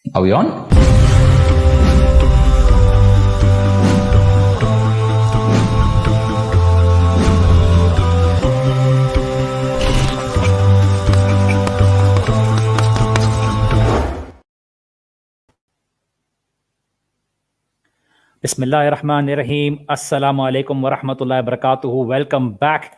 Are we on? Bismillahirrahmanirrahim. Assalamu alaikum wa rahmatullahi wa barakatuhu. Welcome back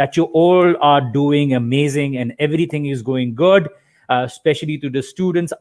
that you all are doing amazing and everything is going good, especially to the students.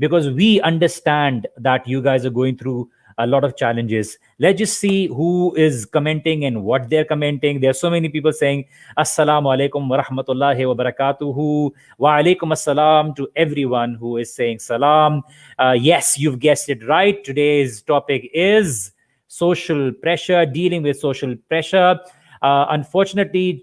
because we understand that you guys are going through a lot of challenges. Let's just see who is commenting and what they're commenting. There are so many people saying assalamu alaikum wa rahmatullahi wa barakatuhu. Wa alaikum assalam to everyone who is saying salam. Yes, you've guessed it right. Today's topic is social pressure, dealing with social pressure. Unfortunately,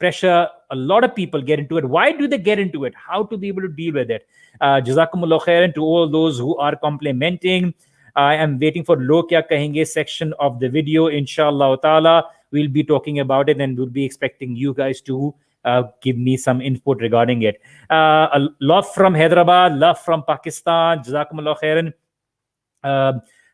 pressure, a lot of people get into it. Why do they get into it? How to be able to deal with it? Jazakumullah khairan to all those who are complimenting. I am waiting for log kya kahenge section of the video. Inshallah ta'ala we'll be talking about it and we'll be expecting you guys to give me some input regarding it. Love from Hyderabad, love from Pakistan. Jazakumullah khairan.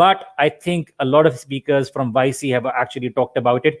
But I think a lot of speakers from YC have actually talked about it.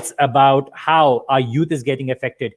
it's about how our youth is getting affected.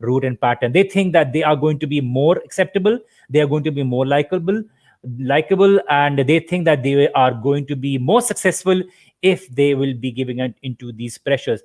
route and pattern. They think that they are going to be more acceptable, they are going to be more likable, and they think that they are going to be more successful if they will be giving into these pressures.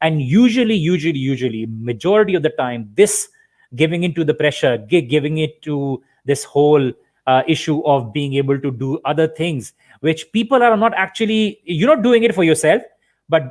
And usually majority of the time this giving into the pressure, giving it to this whole issue of being able to do other things which people are not actually, you're not doing it for yourself, but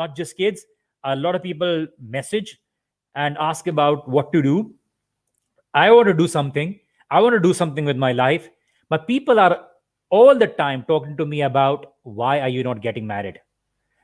not just kids, a lot of people message and ask about what to do. I want to do something. I want to do something with my life. But people are all the time talking to me about why are you not getting married?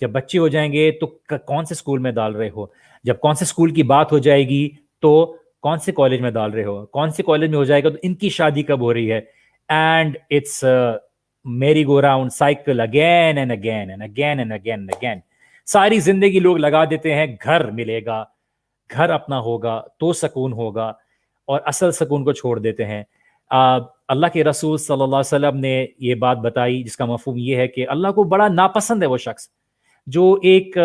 جب بچے ہو جائیں گے تو کون سے school میں ڈال رہے ہو, جب کون سے اسکول کی بات ہو جائے گی تو کون سے کالج میں ڈال رہے ہو, کون سے کالج میں ہو جائے گا تو ان کی شادی کب ہو رہی ہے. And it's merry go round cycle again and again and again and again and again. ساری زندگی لوگ لگا دیتے ہیں گھر ملے گا, گھر اپنا ہوگا تو سکون ہوگا, اور اصل سکون کو چھوڑ دیتے ہیں. اللہ کے رسول صلی اللہ علیہ وسلم نے یہ بات بتائی جس کا مفہوم یہ ہے کہ اللہ کو بڑا ناپسند ہے وہ شخص جو ایک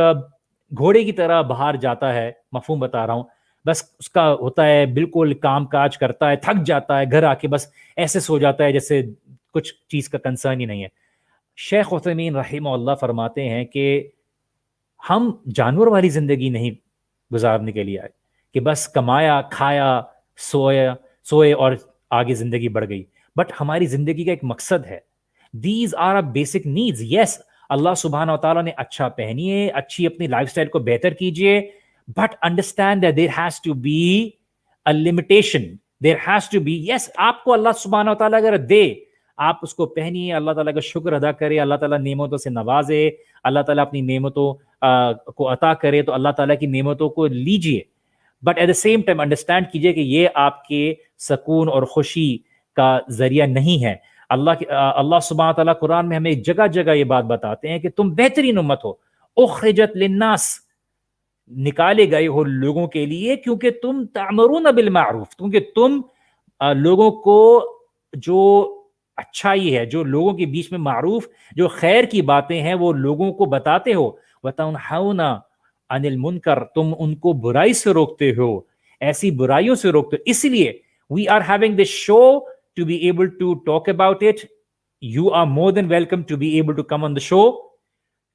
گھوڑے کی طرح باہر جاتا ہے, مفہوم بتا رہا ہوں, بس اس کا ہوتا ہے بالکل کام کاج کرتا ہے, تھک جاتا ہے, گھر آ کے بس ایسے سو جاتا ہے جیسے کچھ چیز کا کنسرن ہی نہیں ہے. شیخ عثیمین رحمہ اللہ فرماتے ہیں کہ ہم جانور والی زندگی نہیں گزارنے کے لیے آئے کہ بس کمایا کھایا سوئے اور آگے زندگی بڑھ گئی, بٹ ہماری زندگی کا ایک مقصد ہے. These are basic needs. Yes, اللہ سبحانہ و تعالیٰ نے اچھا پہنیے, اچھی اپنی لائف سٹائل کو بہتر کیجیے, but understand that there has to be a limitation. There has to be, yes آپ کو اللہ سبحانہ و تعالیٰ اگر دے آپ اس کو پہنیے, اللہ تعالیٰ کا شکر ادا کرے, اللہ تعالیٰ نعمتوں سے نوازے, اللہ تعالیٰ اپنی نعمتوں کو عطا کرے تو اللہ تعالیٰ کی نعمتوں کو لیجیے, but at the same time understand کیجیے کہ یہ آپ کے سکون اور خوشی کا ذریعہ نہیں ہے. اللہ سبحانہ تعالیٰ قرآن میں ہمیں جگہ جگہ یہ بات بتاتے ہیں کہ تم بہترین امت ہو, اخرجت للناس, نکالے گئے ہو لوگوں کے لیے, کیونکہ تم تأمرون بالمعروف, کیونکہ تم لوگوں کو جو اچھائی ہے, جو لوگوں کے بیچ میں معروف جو خیر کی باتیں ہیں وہ لوگوں کو بتاتے ہو, وتنہون عن المنکر, تم ان کو برائی سے روکتے ہو, ایسی برائیوں سے روکتے ہو. اس لیے we are having this show to be able to talk about it. You are more than welcome to be able to come on the show,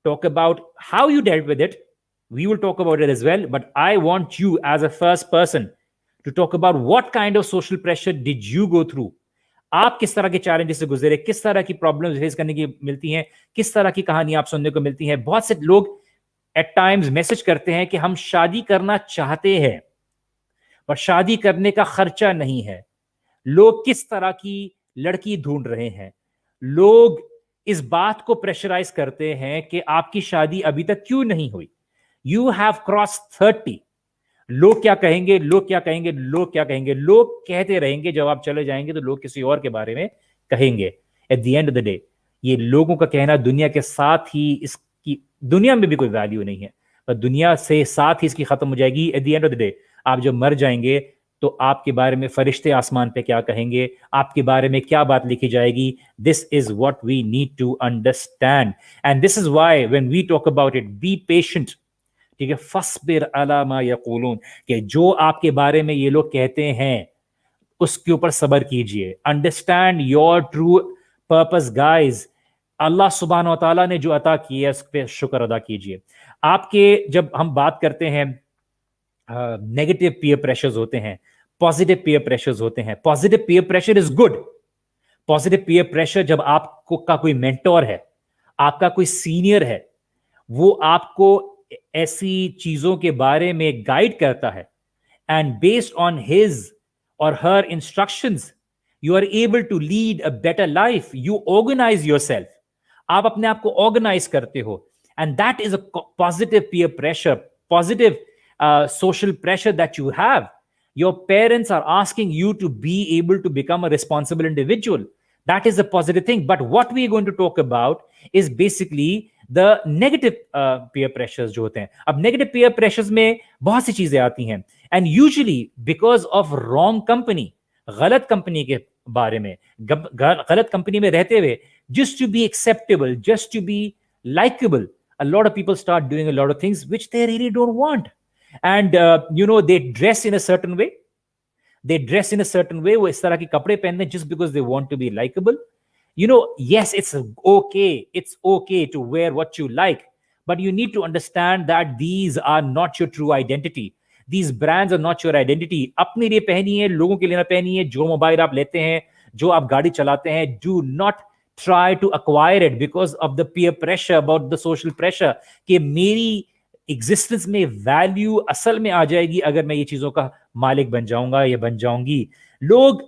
talk about how you dealt with it. We will talk about it as well, but I want you as a first person to talk about what kind of social pressure did you go through. آپ کس طرح کے challenges سے گزرے, کس طرح کی problems face کرنے کی ملتی ہیں, کس طرح کی کہانی آپ سننے کو ملتی ہیں. بہت سے لوگ ایٹ ٹائمز میسج کرتے ہیں کہ ہم شادی کرنا چاہتے ہیں پر شادی کرنے کا خرچہ نہیں ہے. لوگ کس طرح کی لڑکی ڈھونڈ رہے ہیں, لوگ اس بات کو پریشرائز کرتے ہیں کہ آپ کی شادی ابھی تک کیوں نہیں ہوئی. You have cross 30. لوگ کیا کہیں گے, لوگ کیا کہیں گے, لوگ کیا کہیں گے, لوگ کہتے رہیں گے. جب آپ چلے جائیں گے تو لوگ کسی اور کے بارے میں کہیں گے. At the end of the day یہ لوگوں کا کہنا دنیا کے ساتھ ہی, اس کی دنیا میں بھی کوئی ویلیو نہیں ہے, پر دنیا سے ساتھ ہی اس کی ختم ہو جائے گی. At the end of the day آپ جب مر جائیں گے تو آپ کے بارے میں فرشتے آسمان پہ کیا کہیں گے, آپ کے بارے میں کیا بات لکھی جائے گی. This is what we need to understand, and this is why when we talk about it, be patient. ٹھیک ہے, فصبر علی ما یقولون, کہ جو آپ کے بارے میں یہ لوگ کہتے ہیں اس کے اوپر صبر کیجئے. Understand your true purpose guys. اللہ سبحانہ و تعالیٰ نے جو عطا کی ہے اس پہ شکر ادا کیجئے. آپ کے جب ہم بات کرتے ہیں نیگیٹو پیئر پریشرز ہوتے ہیں, پازیٹیو پیئر پریشرز ہوتے ہیں. Positive peer pressure is good. Positive peer pressure جب آپ کو کا کوئی مینٹور ہے, آپ کا کوئی سینئر ہے, وہ آپ کو ایسی چیزوں کے بارے میں گائیڈ کرتا ہے, and based on his or her instructions you are able to lead a better life. You organise yourself, آپ اپنے آپ کو آرگنائز کرتے ہو, and that is a positive peer pressure, positive social pressure that you have. Your parents are asking you to be able to become a responsible individual. That is a positive thing. But what we are going to talk about is basically the negative peer pressures جو ہوتے ہیں. اب negative peer pressures میں بہت سی چیزیں آتی ہیں, and usually because of wrong company, غلط کمپنی کے بارے میں, غلط کمپنی میں رہتے ہوئے, just to be acceptable, just to be likable, a lot of people start doing a lot of things which they really don't want. And they dress in a certain way. وہ اس طرح کے کپڑے پہنتے ہیں just because they want to be likable. Yes, it's okay to wear what you like, but you need to understand that these are not your true identity. These brands are not your identity. اپنے لیے پہنیے, لوگوں کے لیے نہ پہنیے. جو mobile آپ لیتے ہیں, جو آپ گاڑی چلاتے ہیں, do not try to acquire it because of the peer pressure, about the social pressure, کہ میری ایگزسٹنس میں ویلیو اصل میں آ جائے گی اگر میں یہ چیزوں کا مالک بن جاؤں گا یا بن جاؤں گی. لوگ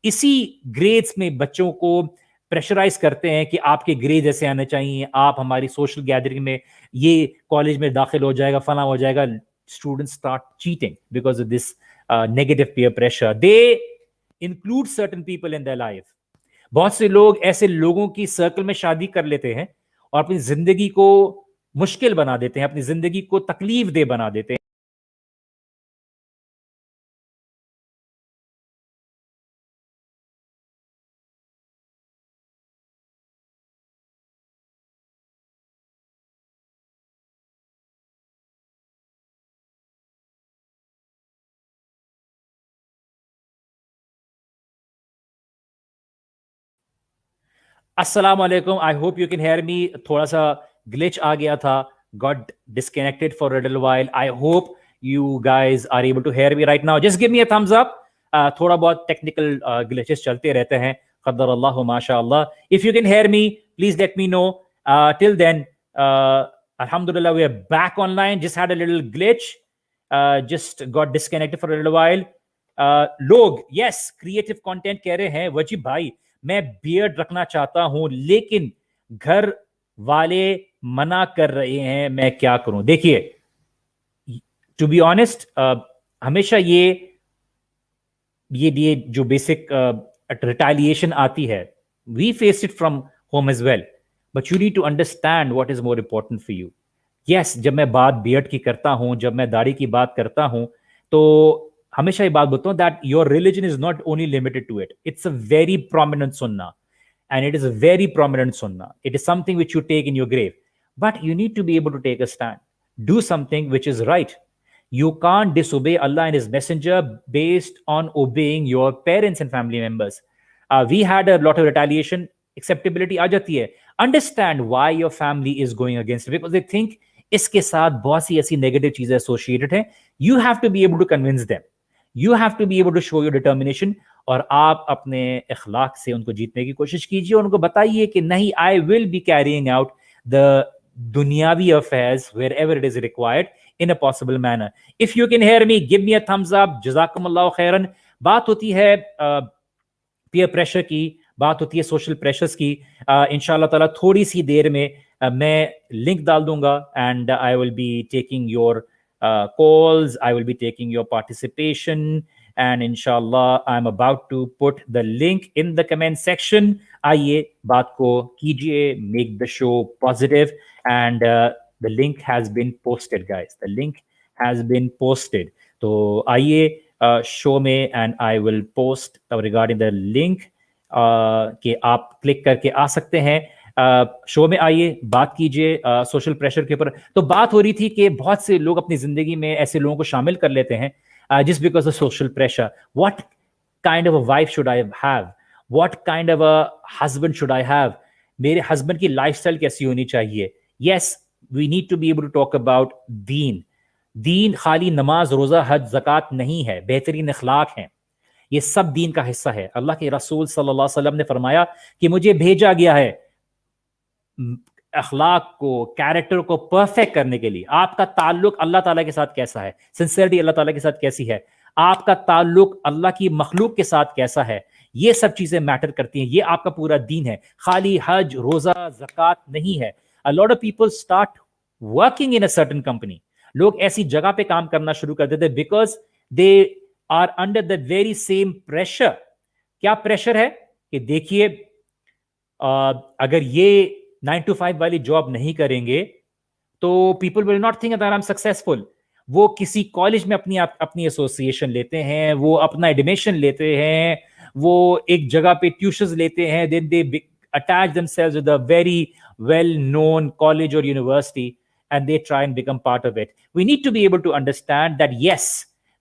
اسی گریڈس میں بچوں کو پریشرائز کرتے ہیں کہ آپ کے گریڈ ایسے آنے چاہیے, آپ ہماری سوشل گیدرنگ میں یہ کالج میں داخل ہو جائے گا, فلاں ہو جائے گا. Students start cheating because of this negative peer pressure. They include certain people in their life. بہت سے لوگ ایسے لوگوں کی سرکل میں شادی کر لیتے ہیں اور اپنی زندگی کو مشکل بنا دیتے ہیں, اپنی زندگی کو تکلیف دہ بنا دیتے ہیں. السلام علیکم, I hope you can hear me. تھوڑا سا گلچ آ گیا تھا, got disconnected for a little while. I hope you guys are able to hear me right now. Just give me a thumbs up. تھوڑا بہت ٹیکنیکل گلیچز چلتے رہتے ہیں, قدر اللہ ماشاء اللہ. If you can hear me, please let me know. Till then, alhamdulillah, we are back online. Just had a little glitch. Just got disconnected for a little while. لوگ یس creative content کہہ رہے ہیں, وجیب بھائی میں بیئرڈ رکھنا چاہتا ہوں لیکن گھر والے منع کر رہے ہیں, میں کیا کروں؟ دیکھیے, ٹو بی آنےسٹ, ہمیشہ یہ جو بیسک ریٹیلیشن آتی ہے, we face it from home as well, but you need to understand what is more important for you. Yes, جب میں بات بیئرڈ کی کرتا ہوں, جب میں داڑھی کی بات کرتا ہوں, تو ہمیشہ یہ بات بولتا ہوں that your religion is not only limited to it. It's a very prominent sunnah. And it is a very prominent sunnah. It is something which you take in your grave. But you need to be able to take a stand. Do something which is right. You can't disobey Allah and His Messenger based on obeying your parents and family members. We had a lot of retaliation. Acceptability aa jati hai. Understand why your family is going against it. Because they think اس کے ساتھ بہت سی ایسی negative چیزیں associated ہیں. You have to be able to convince them. You have to be able to show your determination. اور آپ اپنے اخلاق سے ان کو جیتنے کی کوشش کیجیے, اور ان کو بتائیے کہ نہیں, I will be carrying out the دنیاوی affairs wherever it is required in a possible manner. If you can hear me, give me a thumbs up. جزاکم اللہ خیرن. بات ہوتی ہے پیئر پریشر کی, بات ہوتی ہے سوشل پریشرز کی. انشاءاللہ تعالیٰ تھوڑی سی دیر میں میں لنک ڈال دوں گا, and I will be taking your calls, I will be taking your participation, and inshallah I'm about to put the link in the comment section. آئیے بات کو کیجیے, make the show positive, and the link has been posted guys, the link has been posted. تو آئیے شو میں, and I will post regarding the link کہ آپ click کر کے آ سکتے ہیں. شو میں آئیے, بات کیجیے سوشل پریشر کے اوپر. تو بات ہو رہی تھی کہ بہت سے لوگ اپنی زندگی میں ایسے لوگوں کو شامل کر لیتے ہیں جس because of social pressure. What kind of a wife should I have, what kind of a husband should I have, میرے ہسبینڈ کی لائف اسٹائل کیسی ہونی چاہیے. Yes, we need to be able to talk about دین. دین خالی نماز, روزہ, حج, زکوٰۃ نہیں ہے, بہترین اخلاق ہیں, یہ سب دین کا حصہ ہے. اللہ کے رسول صلی اللہ علیہ وسلم نے فرمایا کہ مجھے بھیجا گیا ہے اخلاق کو, کیریکٹر کو پرفیکٹ کرنے کے لیے. آپ کا تعلق اللہ تعالیٰ کے ساتھ کیسا ہے, سنسیئرٹی اللہ تعالیٰ کے ساتھ کیسی ہے, آپ کا تعلق اللہ کی مخلوق کے ساتھ کیسا ہے, یہ سب چیزیں میٹر کرتی ہیں. یہ آپ کا پورا دین ہے, خالی حج, روزہ, زکوٰۃ نہیں ہے. A lot of people start working in a certain company. لوگ ایسی جگہ پہ کام کرنا شروع کر دیتے because they are under the very same pressure. کیا پریشر ہے کہ دیکھیے اگر یہ 9 to 5 والی جاب نہیں کریں گے تو people will not think that I am successful. وہ کسی کالج میں اپنی ایسوسیشن لیتے ہیں, وہ اپنا ایڈمیشن لیتے ہیں, وہ ایک جگہ پہ ٹیوشنز لیتے ہیں, دین دے attach themselves with a very well known college or university and they try and become part of it. We need to be able to understand that yes,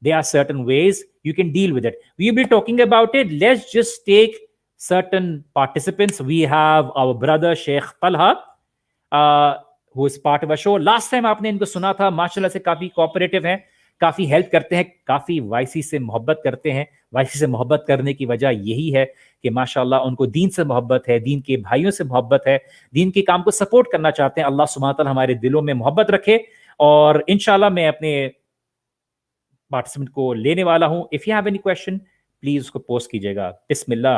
there are certain ways you can deal with it. We'll be talking about it. Let's just take certain participants. We have our brother Sheikh Talha, who is part of our show. Last time آپ نے ان کو سنا تھا, ماشاءاللہ سے کافی cooperative ہیں, کافی help کرتے ہیں, کافی وائسی سے محبت کرتے ہیں. وائسی سے محبت کرنے کی وجہ یہی ہے کہ ماشاءاللہ ان کو دین سے محبت ہے, دین کے بھائیوں سے محبت ہے, دین کے کام کو سپورٹ کرنا چاہتے ہیں. اللہ سبحانہ تعالیٰ ہمارے دلوں میں محبت رکھے. اور انشاءاللہ میں اپنے پارٹیسپینٹ کو لینے والا ہوں. If you have any question, please اس کو پوسٹ کیجیے گا. بسم اللہ.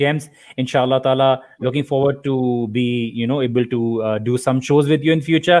gems. Inshallah Taala, looking forward to be able to do some shows with you in future.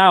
Now,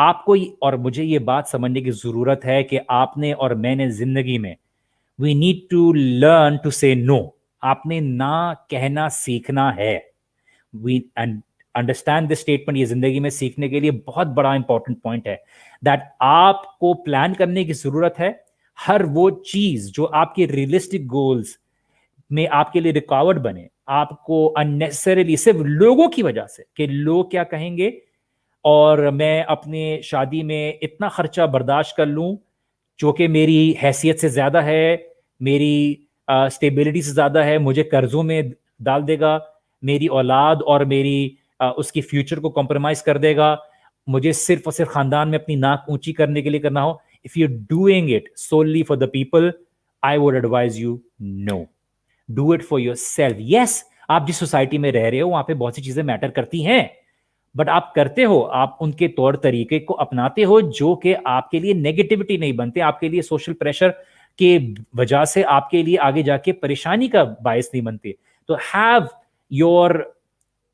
آپ کو اور مجھے یہ بات سمجھنے کی ضرورت ہے کہ آپ نے اور میں نے زندگی میں we need to learn to say no. آپ نے نہ کہنا سیکھنا ہے. We understand this statement. یہ زندگی میں سیکھنے کے لیے بہت بڑا امپورٹنٹ پوائنٹ ہے دیٹ آپ کو پلان کرنے کی ضرورت ہے. ہر وہ چیز جو آپ کے ریئلسٹک گولز میں آپ کے لیے رکاوٹ بنے, آپ کو اننیسسریلی صرف لوگوں کی وجہ سے کہ لوگ کیا کہیں گے, اور میں اپنے شادی میں اتنا خرچہ برداشت کر لوں جو کہ میری حیثیت سے زیادہ ہے, میری اسٹیبلٹی سے زیادہ ہے, مجھے قرضوں میں ڈال دے گا, میری اولاد اور میری اس کی فیوچر کو کمپرومائز کر دے گا, مجھے صرف اور صرف خاندان میں اپنی ناک اونچی کرنے کے لیے کرنا ہو. If you're doing it solely for the people, I would advise you no. Do it for yourself. Yes, آپ جس سوسائٹی میں رہ رہے ہو وہاں پہ بہت سی چیزیں میٹر کرتی ہیں, بٹ آپ کرتے ہو, آپ ان کے طور طریقے کو اپناتے ہو جو کہ آپ کے لیے نیگیٹیوٹی نہیں بنتے, آپ کے لیے سوشل پریشر کے وجہ سے آپ کے لیے آگے جا کے پریشانی کا باعث نہیں بنتے. تو have your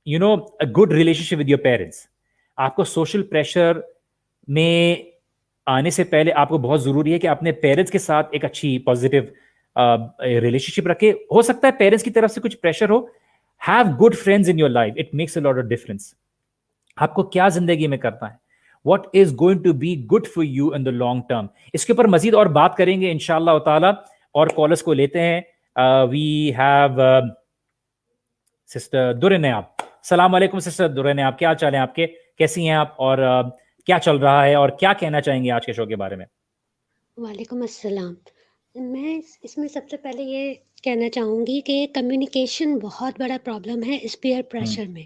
a good relationship with your parents. آپ کو سوشل پریشر میں آنے سے پہلے آپ کو بہت ضروری ہے کہ اپنے پیرنٹس کے ساتھ ایک اچھی پازیٹیو ریلیشن شپ رکھے. ہو سکتا ہے پیرنٹس کی طرف سے کچھ پریشر ہو. Have good friends in your life. It makes a lot of difference. آپ کو کیا زندگی میں کرنا ہے, what is going to be good for you in the long term. اس کے اوپر مزید اور بات کریں گے انشاءاللہ تعالی. اور کالرس کو لیتے ہیں. وی ہیو سسٹر درنیاب. السلام علیکم سسٹر درنیاب, کیا چال ہیں آپ کے, کیسی ہیں آپ, اور کیا چل رہا ہے اور کیا کہنا چاہیں گے آج کے شو کے بارے میں؟ وعلیکم السلام. میں اس میں سب سے پہلے یہ کہنا چاہوں گی کہ کمیونیکیشن بہت بڑا پرابلم ہے اس پیئر پریشر میں.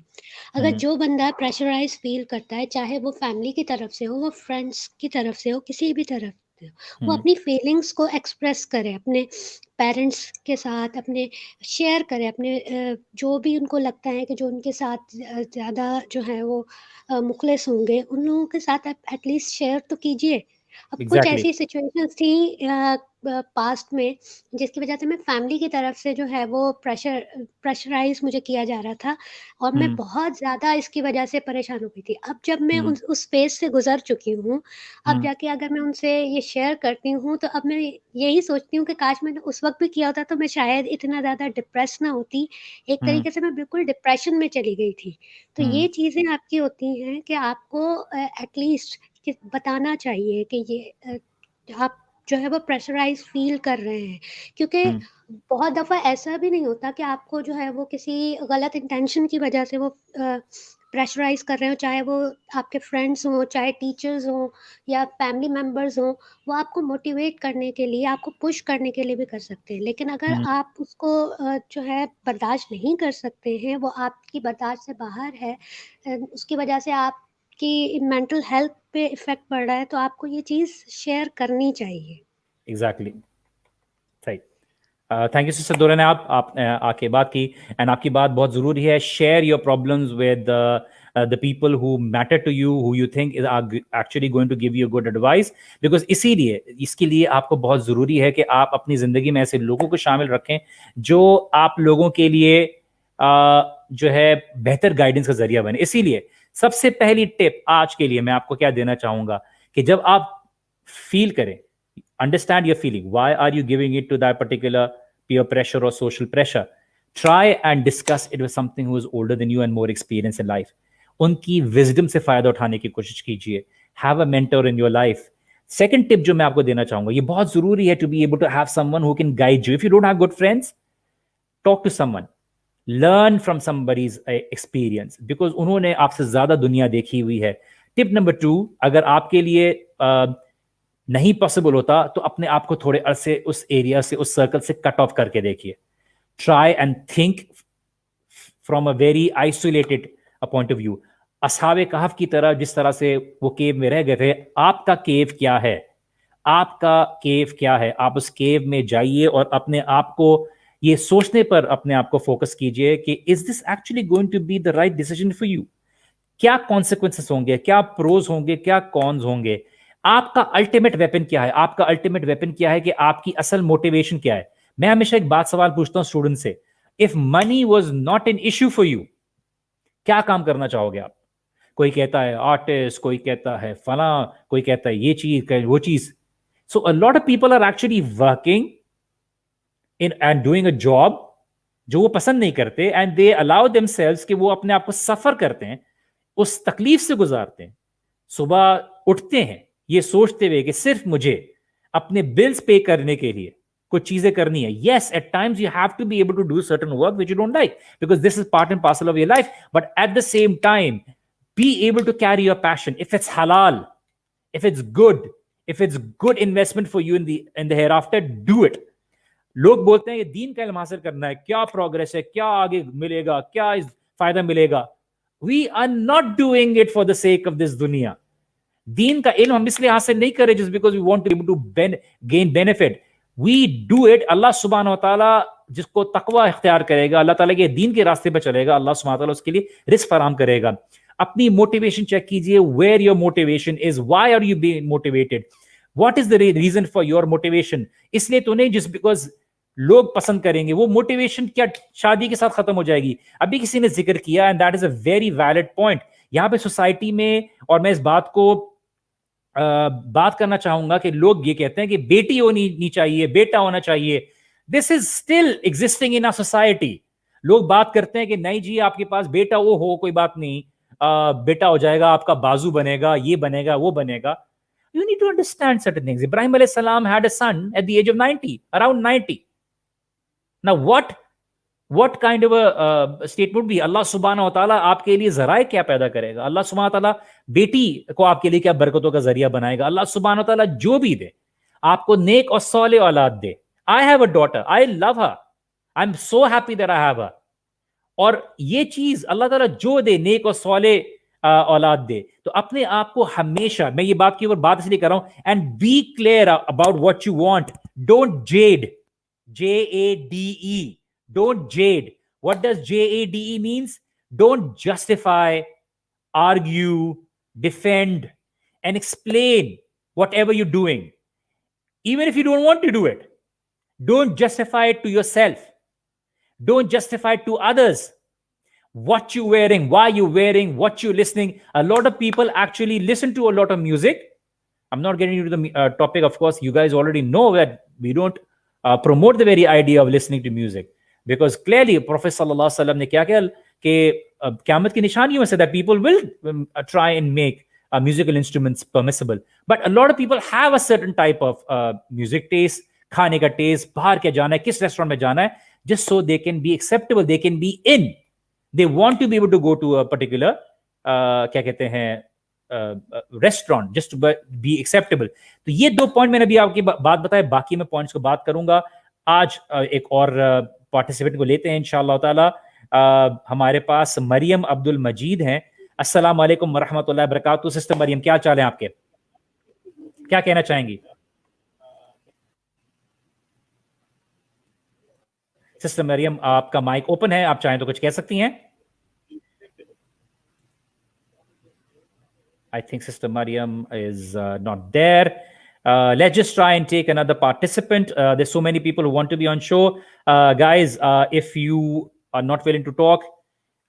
اگر جو بندہ پریشرائز فیل کرتا ہے, چاہے وہ فیملی کی طرف سے ہو, وہ فرینڈس کی طرف سے ہو, کسی بھی طرف سے ہو, وہ اپنی فیلنگس کو ایکسپریس کرے اپنے پیرنٹس کے ساتھ, اپنے شیئر کرے اپنے جو بھی ان کو لگتا ہے کہ جو ان کے ساتھ زیادہ جو ہے وہ مخلص ہوں گے, ان لوگوں کے ساتھ ایٹ لیسٹ شیئر تو کیجیے. اب کچھ ایگزیکٹلی. ایسی سچویشنز تھیں پاسٹ میں جس کی وجہ سے میں فیملی کی طرف سے جو ہے وہ پریشرائز مجھے کیا جا رہا تھا, اور میں بہت زیادہ اس کی وجہ سے پریشان ہو گئی تھی. اب جب میں اس فیز سے گزر چکی ہوں, اب جا کے اگر میں ان سے یہ شیئر کرتی ہوں تو اب میں یہی سوچتی ہوں کہ کاش میں نے اس وقت بھی کیا ہوتا تو میں شاید اتنا زیادہ ڈپریس نہ ہوتی. ایک طریقے سے میں بالکل ڈپریشن میں چلی گئی تھی. تو یہ چیزیں آپ کی ہوتی ہیں کہ آپ کو ایٹ لیسٹ بتانا چاہیے کہ یہ آپ جو ہے وہ پریشرائز فیل کر رہے ہیں, کیونکہ بہت دفعہ ایسا بھی نہیں ہوتا کہ آپ کو جو ہے وہ کسی غلط انٹینشن کی وجہ سے وہ پریشرائز کر رہے ہوں, چاہے وہ آپ کے فرینڈس ہوں, چاہے ٹیچرز ہوں یا فیملی ممبرز ہوں. وہ آپ کو موٹیویٹ کرنے کے لیے, آپ کو پش کرنے کے لیے بھی کر سکتے ہیں, لیکن اگر آپ اس کو جو ہے برداشت نہیں کر سکتے ہیں, وہ آپ کی برداشت سے باہر ہے, اس کی وجہ سے آپ کی مینٹل ہیلتھ پہ افیکٹ پڑ رہا ہے, تو آپ کو یہ چیز شیئر کرنی چاہیے. ایگزیکٹلی صحیح. تھینک یو سسٹر دوران, آپ آ کے بات کی, اینڈ آپ کی بات بہت ضروری ہے. Share your problems with the people who matter to you, who you think are actually going to give you good advice, because اسی لیے اس کے لیے آپ کو بہت ضروری ہے کہ آپ اپنی زندگی میں ایسے لوگوں کو شامل رکھیں جو آپ لوگوں کے لیے جو ہے بہتر گائیڈنس کا ذریعہ بنے. اسی لیے سب سے پہلی ٹپ آج کے لیے میں آپ کو کیا دینا چاہوں گا کہ جب آپ فیل کریں, understand your feeling, why are you giving it to that particular peer pressure or social pressure, try and discuss it with something who is older than you and more experienced in life. ان کی wisdom سے فائدہ اٹھانے کی کوشش کیجیے. Have a mentor in your life. Second tip جو میں آپ کو دینا چاہوں گا, یہ بہت ضروری ہے, to be able to have someone who can guide you. If you don't have good friends, talk to someone, learn from somebody's experience, because انہوں نے آپ سے زیادہ دنیا دیکھی ہوئی ہے. ٹپ نمبر 2, اگر آپ کے لیے نہیں پاسبل ہوتا تو اپنے آپ کو تھوڑے عرصے اس ایریا سے, اس سرکل سے کٹ آف کر کے دیکھیے. Try and think from a very isolated point of view. اصحاب کہف کی طرح, جس طرح سے وہ کیو میں رہ گئے تھے, آپ کا کیو کیا ہے, آپ کا کیو کیا ہے. آپ اس کیو میں جائیے اور اپنے آپ کو یہ سوچنے پر اپنے آپ کو فوکس کیجئے کہ is this actually going to be the right decision for you. کیا کانسیکوینسز ہوں گے, کیا پروز ہوں گے, کیا کونز ہوں گے. آپ کا الٹیمیٹ ویپن کیا ہے, آپ کا الٹیمیٹ ویپن کیا ہے, کہ آپ کی اصل موٹیویشن کیا ہے. میں ہمیشہ ایک بات سوال پوچھتا ہوں اسٹوڈنٹ سے, if money was not an issue for you, کیا کام کرنا چاہو گے آپ. کوئی کہتا ہے آرٹسٹ, کوئی کہتا ہے فلاں, کوئی کہتا ہے یہ چیز وہ چیز. سو a lot of people are actually working in and doing a job جو وہ پسند نہیں کرتے, and they allow themselves کہ وہ اپنے آپ کو سفر کرتے ہیں, اس تکلیف سے گزارتے ہیں. صبح اٹھتے ہیں یہ سوچتے ہوئے کہ صرف مجھے اپنے بلز پے کرنے کے لیے کچھ چیزیں کرنی ہے. Yes, at times you have to be able to do certain work which you don't like because this is part and parcel of your life. But at the same time, be able to carry your passion. If it's halal, if it's good investment for you in the hereafter, do it. لوگ بولتے ہیں کہ دین کا علم حاصل کرنا ہے, کیا پروگرس ہے, کیا آگے ملے گا, کیا فائدہ ملے گا. We are not doing it for the sake of this دنیا. دین کا علم ہم اس لیے حاصل نہیں کرے just because we want to be able to gain benefit. We do it. اللہ سبحانہ و تعالیٰ جس کو تقوی اختیار کرے گا, اللہ تعالیٰ کے دین کے راستے پہ چلے گا, اللہ سبحانہ و تعالیٰ اس کے لیے رزق فراہم کرے گا. اپنی موٹیویشن چیک کیجئے, where your motivation is, why are you being motivated, what is the reason for your motivation. اس لیے تو نہیں just because لوگ پسند کریں گے, وہ موٹیویشن کیا شادی کے ساتھ ختم ہو جائے گی. ابھی کسی نے ذکر کیا and that is a very valid point. یہاں پہ سوسائٹی میں, اور میں اس بات کو بات کرنا چاہوں گا کہ لوگ یہ کہتے ہیں کہ بیٹی ہونی چاہیے, بیٹا ہونا چاہیے. This is still existing in our society. لوگ بات کرتے ہیں کہ نہیں جی آپ کے پاس بیٹا وہ ہو, کوئی بات نہیں, بیٹا ہو جائے گا, آپ کا بازو بنے گا, یہ بنے گا, وہ بنے گا. You need to understand certain things. Ibrahim alayhi salam had a son at the age of 90, around 90. Now what kind of a statement بھی, اللہ سبحانہ و تعالیٰ آپ کے لیے ذرائع کیا پیدا کرے گا, اللہ سبحانہ و تعالیٰ بیٹی کو آپ کے لیے کیا برکتوں کا ذریعہ بنائے گا, اللہ سبحانہ و تعالیٰ جو بھی دے آپ کو نیک اور صالح اولاد دے. I have a daughter, I love her, I'm so happy that I have her. اور یہ چیز اللہ تعالیٰ جو دے, نیک اور صالح اولاد دے, تو اپنے آپ کو ہمیشہ, میں یہ بات کی اوپر بات اس لیے کر رہا ہوں, and be clear about what you want. Don't jade. Jade. Don't jade. What does jade means? Don't justify, argue, defend, and explain whatever you're doing. Even if you don't want to do it. Don't justify it to yourself. Don't justify it to others. What you're wearing, why you're wearing, what you're listening. A lot of people actually listen to a lot of music. I'm not getting into the topic, of course. You guys already know that we don't promote the very idea of listening to music. Because clearly Prophet sallallahu alaihi wasallam نے کیا کہ قیامت کی نشانیوں میں سے that people will try and make musical instruments permissible. But a lot of people have a certain type of music taste, کھانے کا ٹیسٹ, باہر کیا جانا ہے, کس ریسٹورینٹ میں جانا ہے, just so they can be acceptable, they can be in. They want to be able to go to a particular کیا کہتے ہیں restaurant just to be acceptable. تو یہ دو پوائنٹ میں نے ابھی آپ کی بات بتائے, باقی میں پوائنٹس کو بات کروں گا. آج ایک اور پارٹیسپینٹ کو لیتے ہیں انشاءاللہ تعالی. ہمارے پاس مریم عبد المجید ہیں. السلام علیکم ورحمۃ اللہ وبرکاتہ. سسٹر مریم, کیا چال ہیں آپ کے, کیا کہنا چاہیں گی؟ سسٹر مریم آپ کا مائک اوپن ہے, آپ چاہیں تو کچھ کہہ سکتی ہیں. I think Sister Mariam is not there. Let's just try and take another participant. There's so many people who want to be on show. Guys, if you are not willing to talk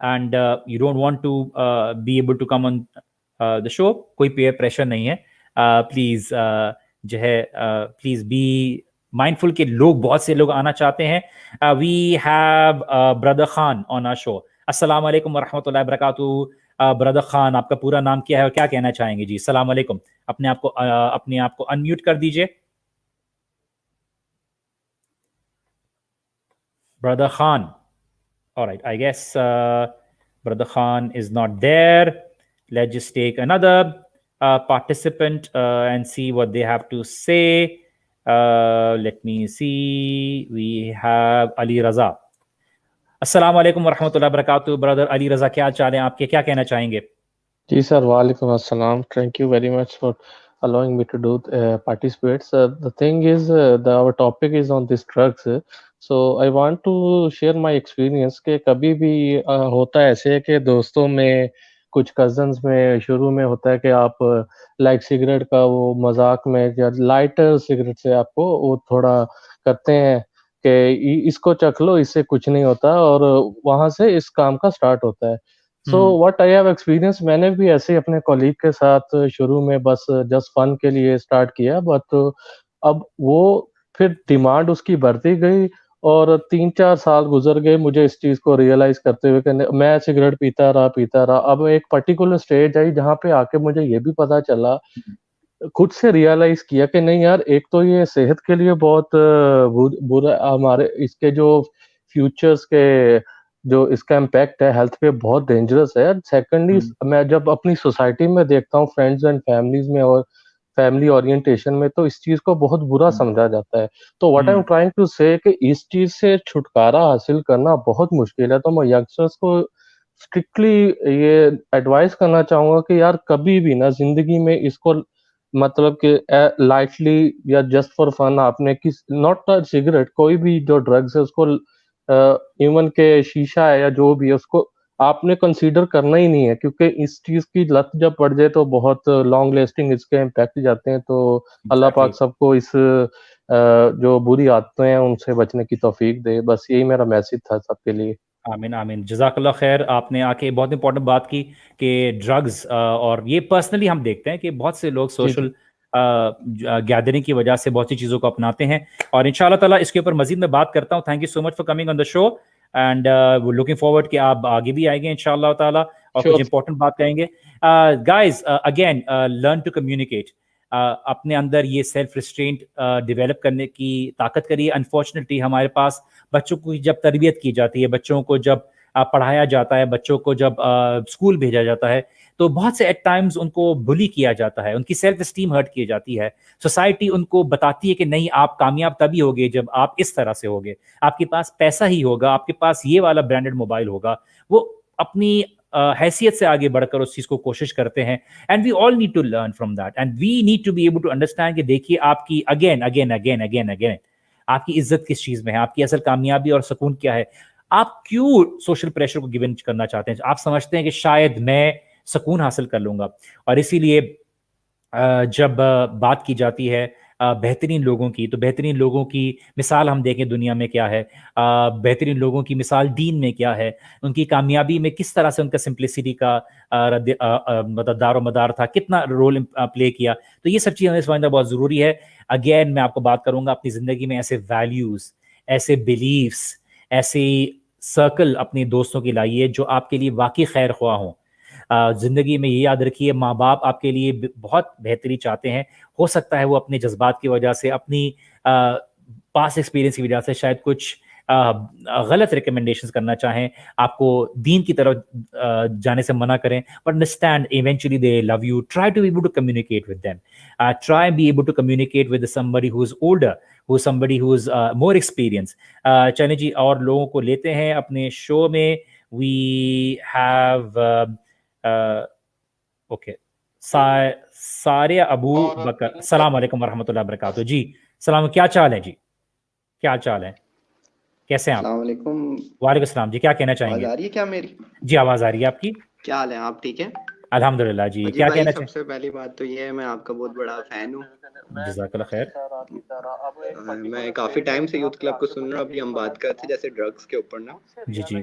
and you don't want to be able to come on the show, koi peer pressure nahi hai. Please جو ہے please be mindful کہ لوگ, بہت سے لوگ آنا چاہتے ہیں. We have Brother Khan on our show. السلام علیکم ورحمۃ اللہ وبرکاتہ. برادر خان, آپ کا پورا نام کیا ہے اور کیا کہنا چاہیں گے؟ جی السلام علیکم. اپنے آپ کو انمیوٹ کر دیجئے. برادر Khan. Alright, I guess Brother Khan is not there. Let's just take another participant and see what they have to say. Let me see. We have Ali Raza. السلام علیکم ورحمۃ اللہ وبرکاتہ. برادر علی رضا, کیا چال ہیں آپ کے, کیا کہنا چاہیں گے؟ جی سر, وعلیکم السلام. Thank you very much for allowing me to do participate. The thing is, our topic is on these drugs. So I want to share my experience کہ کبھی بھی ہوتا ہے ایسے کہ دوستوں میں, کچھ کزنس میں شروع میں ہوتا ہے کہ آپ لائک سگریٹ کا وہ مذاق میں یا لائٹر سگریٹ سے آپ کو وہ تھوڑا کرتے ہیں کہ اس کو چکھ لو, اس سے کچھ نہیں ہوتا, اور وہاں سے اس کام کا سٹارٹ ہوتا ہے. So what I have experience, میں نے بھی ایسے اپنے کولیگ کے ساتھ شروع میں بس جسٹ فن کے لیے اسٹارٹ کیا, بٹ اب وہ پھر ڈیمانڈ اس کی بڑھتی گئی, اور 3-4 سال گزر گئے مجھے اس چیز کو ریئلائز کرتے ہوئے کہ میں سگریٹ پیتا رہا. اب ایک پرٹیکولر اسٹیج آئی جہاں پہ آ کے مجھے یہ بھی پتا چلا, خود سے ریئلائز کیا کہ نہیں یار, ایک تو یہ صحت کے لیے بہت برا, ہمارے اس کے جو فیوچرز کے جو اس کا امپیکٹ ہے ہیلتھ پہ بہت ڈینجرس ہے. سیکنڈلی میں جب اپنی سوسائٹی میں دیکھتا ہوں, فرینڈز اینڈ فیملیز میں اور فیملی اورینٹیشن میں, تو اس چیز کو بہت برا سمجھا جاتا ہے. تو what I am trying to say کہ اس چیز سے چھٹکارا حاصل کرنا بہت مشکل ہے. تو میں ینگسٹرس کو اسٹرکٹلی یہ ایڈوائز کرنا چاہوں گا کہ یار کبھی بھی نا زندگی میں اس کو مطلب کہ لائٹلی یا جسٹ فار فن آپ نے ناٹ سگریٹ, کوئی بھی جو ڈرگز ہے اس کو ایون کہ شیشہ ہے یا جو بھی ہے اس کو آپ نے کنسیڈر کرنا ہی نہیں ہے, کیونکہ اس چیز کی لت جب پڑ جائے تو بہت لانگ لاسٹنگ اس کے امپیکٹ جاتے ہیں. تو اللہ پاک سب کو اس جو بری عادتیں ہیں ان سے بچنے کی توفیق دے. بس یہی میرا میسج تھا سب کے لیے. آمین آمین, جزاک اللہ خیر. آپ نے آ کے بہت امپورٹنٹ بات کی کہ ڈرگز, اور یہ پرسنلی ہم دیکھتے ہیں کہ بہت سے لوگ سوشل گیدرنگ کی وجہ سے بہت سی چیزوں کو اپناتے ہیں, اور ان شاء اللہ تعالیٰ اس کے اوپر مزید میں بات کرتا ہوں. Thank you so much for coming on the show, and looking forward کہ آپ آگے بھی آئیں گے ان شاء اللہ تعالیٰ اور کچھ امپورٹنٹ بات کہیں گے. Guys again learn to communicate, اپنے اندر یہ سیلف ریسٹرینٹ ڈیولپ کرنے کی طاقت کریے. انفارچونیٹلی ہمارے پاس بچوں کو جب تربیت کی جاتی ہے, بچوں کو جب پڑھایا جاتا ہے, بچوں کو جب اسکول بھیجا جاتا ہے, تو بہت سے ایٹ ٹائمز ان کو بلی کیا جاتا ہے, ان کی سیلف اسٹیم ہرٹ کی جاتی ہے. سوسائٹی ان کو بتاتی ہے کہ نہیں, آپ کامیاب تبھی ہوگے جب آپ اس طرح سے ہوگے, آپ کے پاس پیسہ ہی ہوگا, آپ کے پاس یہ والا برانڈڈ موبائل ہوگا. وہ اپنی حیثیت سے آگے بڑھ کر اس چیز کو کوشش کرتے ہیں. And we all need to learn from that, and we need to be able to understand کہ دیکھیے آپ کی اگین آپ کی عزت کس چیز میں ہے, آپ کی اصل کامیابی اور سکون کیا ہے. آپ کیوں سوشل پریشر کو گیون کرنا چاہتے ہیں؟ آپ سمجھتے ہیں کہ شاید میں سکون حاصل کر لوں گا, اور اسی لیے جب بات کی جاتی ہے بہترین لوگوں کی, تو بہترین لوگوں کی مثال ہم دیکھیں دنیا میں کیا ہے, بہترین لوگوں کی مثال دین میں کیا ہے, ان کی کامیابی میں کس طرح سے ان کا سمپلسٹی کا دار و مدار تھا, کتنا رول پلے کیا. تو یہ سب چیزیں سمجھنا بہت ضروری ہے. اگین میں آپ کو بات کروں گا, اپنی زندگی میں ایسے ویلیوز, ایسے بلیفس, ایسے سرکل اپنے دوستوں کی لائیے جو آپ کے لیے واقعی خیر خواہ ہوں. زندگی میں یہ یاد رکھیے, ماں باپ آپ کے لیے بہت بہتری چاہتے ہیں. ہو سکتا ہے وہ اپنے جذبات کی وجہ سے, اپنی پاس ایکسپیرینس کی وجہ سے شاید کچھ غلط ریکمنڈیشنز کرنا چاہیں, آپ کو دین کی طرف جانے سے منع کریں, but understand eventually they love you. Try to be able to communicate with them, try be able to communicate with somebody who is older, who somebody who is more experienced. چلیں جی, اور لوگوں کو لیتے ہیں اپنے شو میں. وی ہیو اوکے سارے ابو بکر, السلام علیکم ورحمۃ اللہ وبرکاتہ. جی سلام, کیا چال ہے جی, کیا چال ہے, کیسے ہیں آپ؟ السلام علیکم. وعلیکم السلام جی, کیا کہنا چاہیں گے؟ آواز آ رہی ہے کیا میری؟ جی آواز آ رہی ہے آپ کی. کیا حال ہے, آپ ٹھیک ہیں؟ الحمدللہ. جی کیا بھائی, کہنا سب سے پہلی بات تو یہ ہے میں آپ کا بہت بڑا فین ہوں. جزاک اللہ خیر. میں کافی ٹائم سے یوتھ کلب کو سن رہا ہوں. ابھی ہم بات کرتے جیسے ڈرگس کے اوپر نا. جی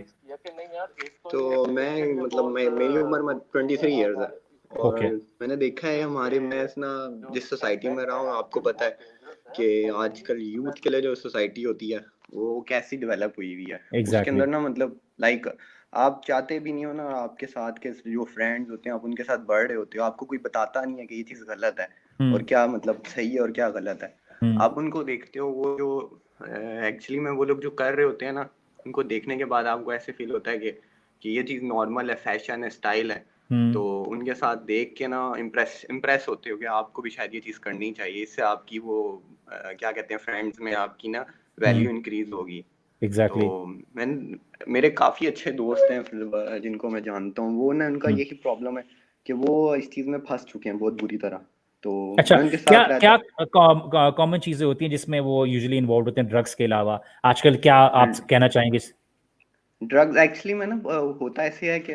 تو میں مطلب میری عمر 23 ایئرز ہے, اور میں نے دیکھا ہے ہمارے میں نا جس سوسائٹی میں رہا ہوں, آپ کو پتہ ہے کہ آج کل یوتھ کے لیے جو سوسائٹی ہوتی ہے وہ کیسی ڈیولپ ہوئی ہوئی ہے. اس کے اندر نا مطلب لائک آپ چاہتے بھی نہیں ہو نا, آپ کے ساتھ کے جو فرینڈز ہوتے ہیں آپ ان کے ساتھ بڑھ رہے ہوتے ہو, آپ کو کوئی بتاتا نہیں ہے کہ یہ چیز غلط ہے اور کیا مطلب صحیح ہے اور کیا غلط ہے. آپ ان کو دیکھتے ہو, وہ جو ایکچولی میں وہ لوگ جو کر رہے ہوتے ہیں نا, ان کو دیکھنے کے بعد آپ کو ایسے فیل ہوتا ہے کہ یہ چیز نارمل ہے, فیشن ہے, اسٹائل ہے. تو ان کے ساتھ دیکھ کے نا امپریس ہوتے ہو کہ آپ کو بھی شاید یہ چیز کرنی چاہیے. اس سے آپ کی وہ کیا کہتے ہیں فرینڈز میں آپ کی نا ویلیو انکریز ہوگی. تو میرے کافی اچھے دوست ہیں جن کو میں جانتا ہوں, وہ نا ان کا یہی پرابلم ہے کہ وہ اس چیز میں پھنس چکے ہیں بہت بری طرح. تو اچھا, میں ان کے ساتھ کیا کامن چیزیں ہوتی ہیں جس میں وہ یوزلی انوالوڈ ہوتے ہیں ڈرگس کے علاوہ آج کل, کیا آپ کہنا چاہیں گے؟ ڈرگز ایکچولی میں نا ہوتا ایسے ہے کہ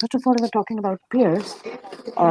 First of all, we're talking about peers or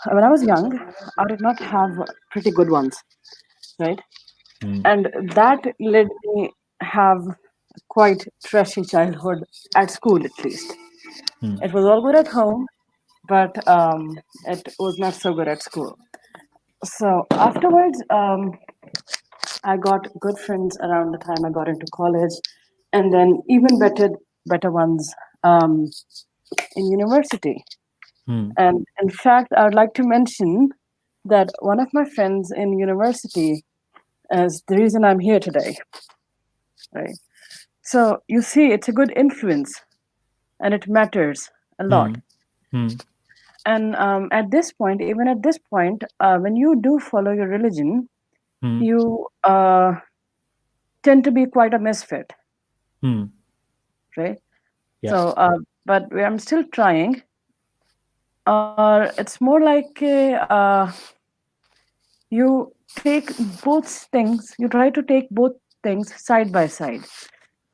when I was young, I did not have pretty good ones, right? And that led me have quite trashy childhood at school, at least. It was all good at home, but it was not so good at school. So afterwards, I got good friends around the time I got into college, and then even better ones in university. And in fact, I would like to mention that one of my friends in university, as the reason I'm here today, right? So you see, it's a good influence, and it matters a lot. And at this point, even at this point, when you do follow your religion, you tend to be quite a misfit, right? Yeah. So, but I'm still trying. It's more like you take both things, you try to take both things side by side.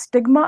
stigma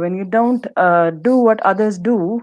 when you don't do what others do,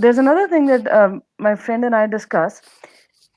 there's another thing that my friend and I discuss,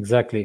Exactly.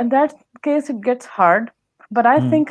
in that case it gets hard, but I think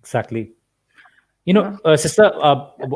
Exactly. You know, sister,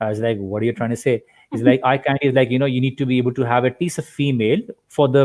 I was like, what are you trying to say? It's like eye candy is like, you know, you need to be able to have at least a female for the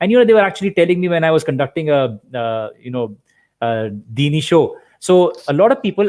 And you know, they were actually telling me when I was conducting a dini show. So a lot of people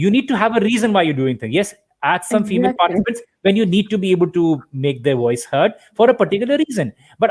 you need to have a reason why you're doing things. Yes, add some female participants when you need to be able to make their voice heard for a particular reason. But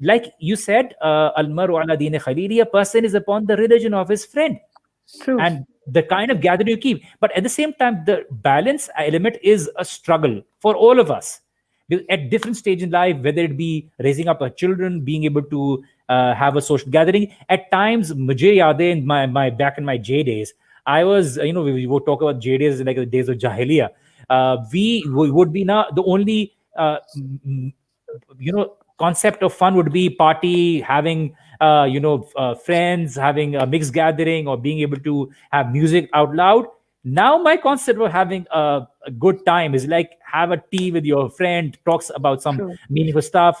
like you said, al-maru ala deen khalili, a person is upon the religion of his friend. True. And the kind of gathering you keep, but at the same time the balance element is a struggle for all of us at different stage in life, whether it be raising up our children, being able to have a social gathering. At times mujhe yaad hai in my back in my J days, I was, you know, we would talk about J days like the days of Jahiliya. We would be now the only you know, concept of fun would be party, having friends, having a mixed gathering, or being able to have music out loud. Now my concept of having a good time is like have a tea with your friend, talks about some meaningful stuff,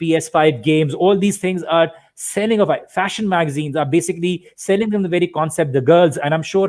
PS5 games, all these things are selling of fashion magazines are basically selling them the very concept, the girls. And I'm sure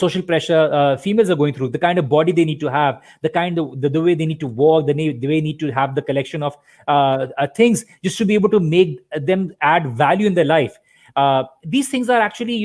social pressure females are going through, the kind of body they need to have, the kind of the way they need to walk, the way they need to have the collection of things just to be able to make them add value in their life. These things are actually,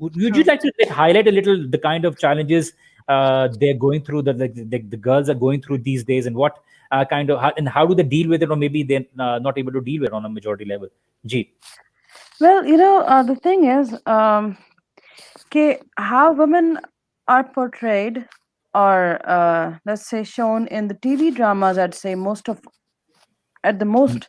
would you like to highlight a little the kind of challenges they're going through, that the girls are going through these days, and what kind of and how do they deal with it, or maybe they're not able to deal with it on a majority level? Ji. Well, the thing is, how women are portrayed, or let's say shown in the TV dramas, I'd say at the most,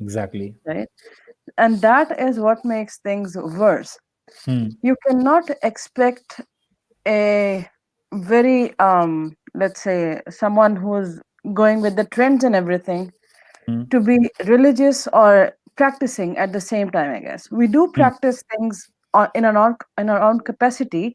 Exactly. Right? And that is what makes things worse. You cannot expect a very let's say someone who's going with the trends and everything to be religious or practicing at the same time, I guess. We do practice things in our own capacity,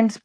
ends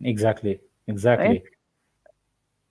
Exactly. Right?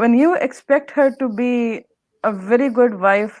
when you expect her to be a very good wife,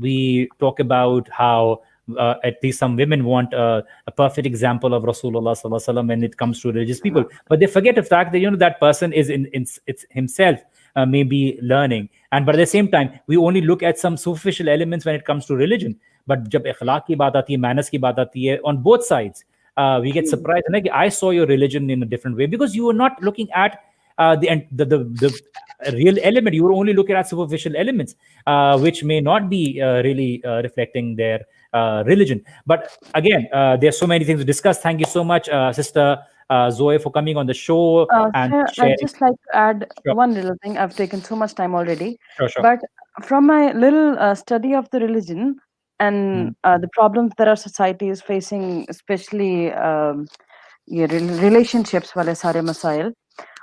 we talk about how at least some women want a perfect example of Rasulullah sallallahu alaihi wasallam when it comes to religious people, but they forget the fact that that person is it's himself maybe learning, but at the same time we only look at some superficial elements when it comes to religion. But jab akhlaq ki baat aati hai, manners ki baat aati hai, on both sides we get surprised. Like, I saw your religion in a different way because you were not looking at the real element. You were only looking at superficial elements, which may not be really reflecting their religion. But again, there's so many things to discuss. Thank you so much, Sister Zoe, for coming on the show. And I'd just like to add one little thing. I've taken so much time already. Sure. But from my little study of the religion and the problems that our society is facing, especially relationships wale sare masail,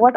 what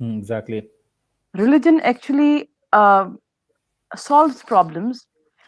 Exactly. Religion actually solves problems.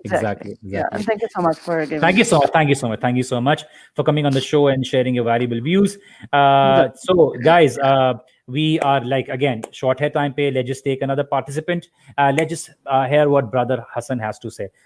Exactly. Yeah, and thank you so much for giving. Thank you so much for coming on the show and sharing your valuable views. So guys, we are like, again, short hair time pe. Let's just take another participant. Let's just hear what brother Hassan has to say.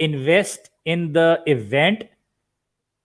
invest in the event,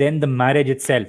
than the marriage itself.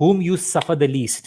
whom you suffer the least.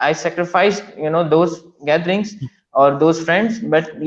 I sacrificed those gatherings or those friends, but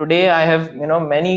today I have many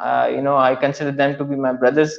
I consider them to be my brothers.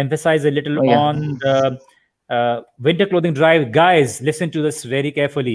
emphasize a little on the winter clothing drive. Guys, listen to this very carefully.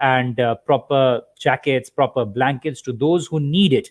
and proper jackets, proper blankets to those who need it.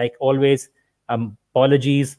like always. Apologies,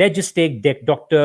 Let's just take Dr.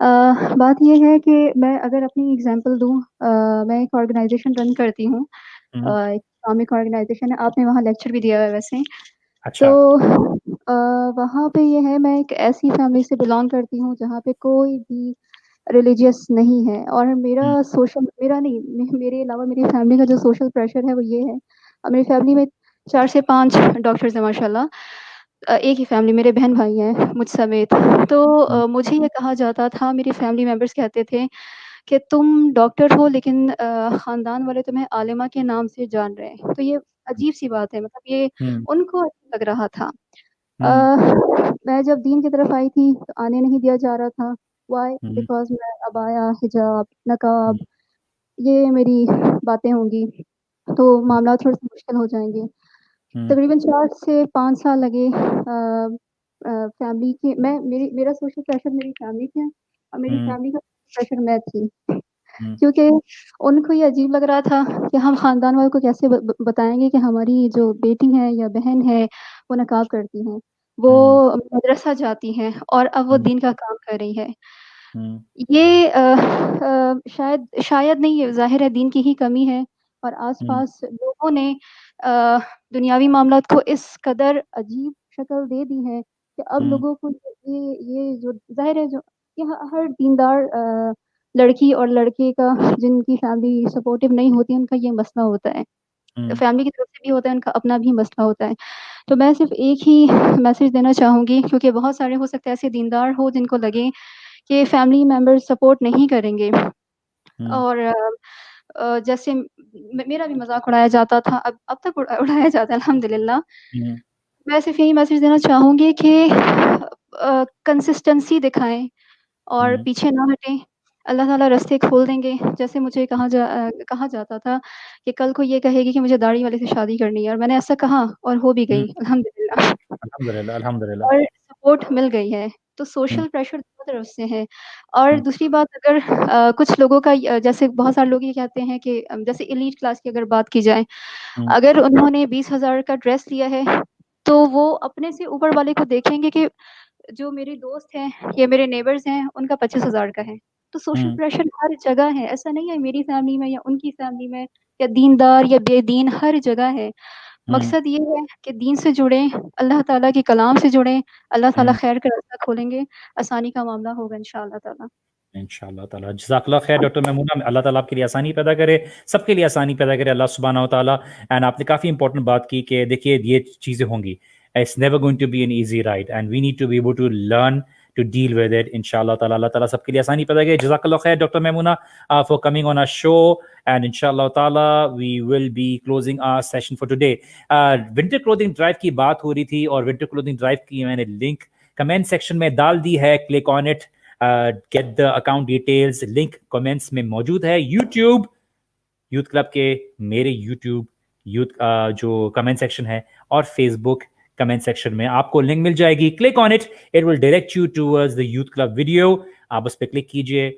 بات یہ ہے کہ میں اگر اپنی example دوں، میں ایک آرگنائزیشن رن کرتی ہوں، ایک اسلامک آرگنائزیشن ہے، آپ نے وہاں لیکچر بھی دیا ہے ویسے. تو وہاں پہ یہ ہے، میں ایک ایسی فیملی سے بلانگ کرتی ہوں جہاں پہ کوئی بھی ریلیجیس نہیں ہے، اور میرا میرے علاوہ میری فیملی کا جو سوشل پریشر ہے وہ یہ ہے. میری فیملی میں 4 سے 5 ڈاکٹرز ہیں ماشاء اللہ، ایک ہی فیملی، میرے بہن بھائی ہیں مجھ سمیت. تو مجھے یہ کہا جاتا تھا، میری فیملی ممبرس کہتے تھے کہ تم ڈاکٹر ہو لیکن خاندان والے تمہیں عالمہ کے نام سے جان رہے ہیں. تو یہ عجیب سی بات ہے، مطلب یہ ان کو اچھا لگ رہا تھا. میں جب دین کی طرف آئی تھی تو آنے نہیں دیا جا رہا تھا. وائی؟ بیکاز میں عبایا، حجاب، نقاب، یہ میری باتیں ہوں گی تو معاملات تھوڑے سے مشکل ہو جائیں گے. تقریباً 4 سے 5 سال لگے فیملی کے. میرا سوشل پریشر میری فیملی سے ہے، اور میری فیملی کا پریشر میں تھی، کیونکہ ان کو یہ عجیب لگ رہا تھا کہ ہم خاندان والوں کو کیسے بتائیں گے کہ ہماری جو بیٹی ہے یا بہن ہے وہ نقاب کرتی ہیں، وہ مدرسہ جاتی ہیں، اور اب وہ دین کا کام کر رہی ہے. یہ شاید نہیں، ظاہر ہے دین کی ہی کمی ہے، اور آس پاس لوگوں نے دنیاوی معاملات کو اس قدر عجیب شکل دے دی ہے کہ اب لوگوں کو یہ جو ظاہر ہے، جو ہر دیندار لڑکی اور لڑکے کا جن کی فیملی سپورٹو نہیں ہوتی ان کا یہ مسئلہ ہوتا ہے. فیملی کی طرف سے بھی ہوتا ہے، ان کا اپنا بھی مسئلہ ہوتا ہے. تو میں صرف ایک ہی میسج دینا چاہوں گی، کیونکہ بہت سارے ہو سکتے ہیں ایسے دیندار ہو جن کو لگے کہ فیملی ممبر سپورٹ نہیں کریں گے، اور جیسے میرا بھی مذاق اڑایا جاتا تھا، اب تک اڑایا جاتا ہے الحمدللہ. میں صرف یہی میسج دینا چاہوں گی کہ کنسسٹنسی دکھائیں اور پیچھے نہ ہٹیں. اللہ تعالیٰ راستے کھول دیں گے. جیسے مجھے کہا جاتا تھا کہ کل کو یہ کہے گی کہ مجھے داڑھی والے سے شادی کرنی ہے، اور میں نے ایسا کہا اور ہو بھی گئی الحمدللہ، اور سپورٹ مل گئی ہے. تو سوشل پریشر دونوں طرف سے ہے. اور دوسری بات، اگر کچھ لوگوں کا، جیسے بہت سارے لوگ یہ کہتے ہیں کہ جیسے ایلیٹ کلاس کی اگر بات کی جائے، اگر انہوں نے 20,000 کا ڈریس لیا ہے تو وہ اپنے سے اوپر والے کو دیکھیں گے کہ جو میری دوست ہیں یا میرے نیبرز ہیں ان کا 25,000 کا ہے. تو سوشل پریشر ہر جگہ ہے، ایسا نہیں ہے میری فیملی میں یا ان کی فیملی میں، یا دیندار یا بے دین، ہر جگہ ہے. مقصد یہ ہے کہ دین سے جڑیں، اللہ تعالیٰ کے کلام سے جڑیں، اللہ تعالیٰ خیر کا راستہ کھولیں گے، آسانی کا معاملہ ہوگا انشاءاللہ تعالیٰ. انشاءاللہ تعالیٰ. جزاک اللہ خیر ڈاکٹر میمونہ. اللہ تعالیٰ آپ کے لیے آسانی پیدا کرے، سب کے لیے آسانی پیدا کرے اللہ سبحانہ و تعالیٰ. اینڈ آپ نے کافی امپورٹنٹ بات کی کہ دیکھیے یہ چیزیں ہوں گی. It's never going to be an easy ride and we need to be able to learn to deal with it. انشاءاللہ تعالیٰ اللہ تعالیٰ سب کے لیے آسانی پیدا کرے. جزاک اللہ خیر doctor Maimoona for coming on our show, and انشاءاللہ تعالیٰ we will be closing our session for today. Winter clothing drive کی بات ہو رہی تھی، اور ونٹر کلوتھنگ ڈرائیو کی میں نے لنک کمنٹ سیکشن میں ڈال دی ہے. Click on it, get the account details, link comments میں موجود ہے. یوٹیوب یوتھ کلب کے میرے یوٹیوب جو کمنٹ سیکشن ہے، اور فیس بک کمنٹ سیکشن میں آپ کو لنک مل جائے گی. Click on it, it will direct you towards the youth club video. آپ اس پہ کلک کیجئے.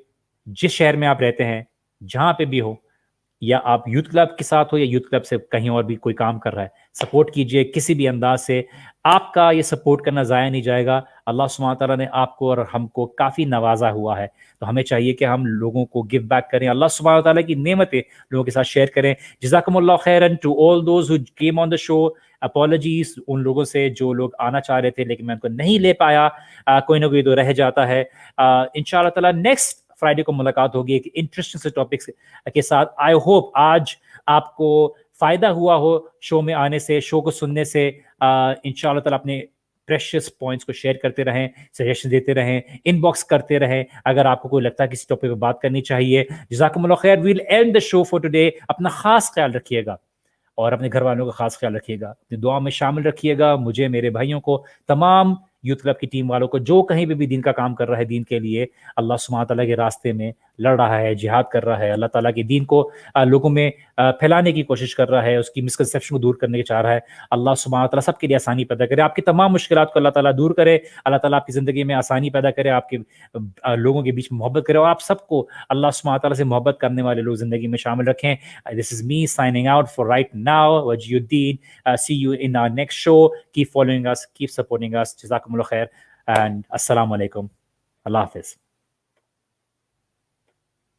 جس شہر میں آپ رہتے ہیں، جہاں پہ بھی ہو، یا آپ یوتھ کلب کے ساتھ ہو یا یوتھ کلب سے کہیں اور بھی کوئی کام کر رہا ہے، سپورٹ کیجئے کسی بھی انداز سے. آپ کا یہ سپورٹ کرنا ضائع نہیں جائے گا. اللہ سبحانہ تعالیٰ نے آپ کو اور ہم کو کافی نوازا ہوا ہے، تو ہمیں چاہیے کہ ہم لوگوں کو گیو بیک کریں. اللہ سبحانہ تعالیٰ کی نعمتیں لوگوں کے ساتھ شیئر کریں. جزاکم اللہ خیرن to all those who came on the show. Apologies ان لوگوں سے جو لوگ آنا چاہ رہے تھے لیکن میں ان کو نہیں لے پایا. کوئی نہ کوئی تو رہ جاتا ہے. انشاءاللہ تعالیٰ نیکسٹ فرائیڈے کو ملاقات ہوگی ایک انٹرسٹنگ سے ٹاپک کے ساتھ. آئی ہوپ آج آپ کو فائدہ ہوا ہو شو میں آنے سے، شو کو سننے سے. انشاءاللہ تعالیٰ اپنے پریشیس پوائنٹس کو شیئر کرتے رہیں، سجیشن دیتے رہیں، ان باکس کرتے رہیں اگر آپ کو کوئی لگتا ہے کسی ٹاپک پہ بات کرنی چاہیے. جزاکم اللہ خیر. We'll end the show for today. اپنا خاص خیال رکھیے گا اور اپنے گھر والوں کا خاص خیال رکھیے گا. اپنی دعا میں شامل رکھیے گا مجھے، میرے بھائیوں کو، تمام یوتھ کلب کی ٹیم والوں کو جو کہیں پہ بھی دین کا کام کر رہا ہے دین کے لیے. اللہ سبحانہ تعالیٰ کے راستے میں لڑ رہا ہے، جہاد کر رہا ہے، اللہ تعالیٰ کے دین کو لوگوں میں پھیلانے کی کوشش کر رہا ہے، اس کی مسکنسیپشن کو دور کرنے کی چاہ رہا ہے. اللہ سبحانہ تعالیٰ سب کے لیے آسانی پیدا کرے، آپ کی تمام مشکلات کو اللہ تعالیٰ دور کرے. اللہ تعالیٰ آپ کی زندگی میں آسانی پیدا کرے، آپ کے لوگوں کے بیچ میں محبت کرے، اور آپ سب کو اللہ سبحانہ تعالیٰ سے محبت کرنے والے لوگ زندگی میں شامل رکھیں. This is me signing out for right now. Wajiuddin. See you in our next show. Keep following us, keep supporting us. Jazakumullah khair. And Assalamu alaikum. Allah Hafiz.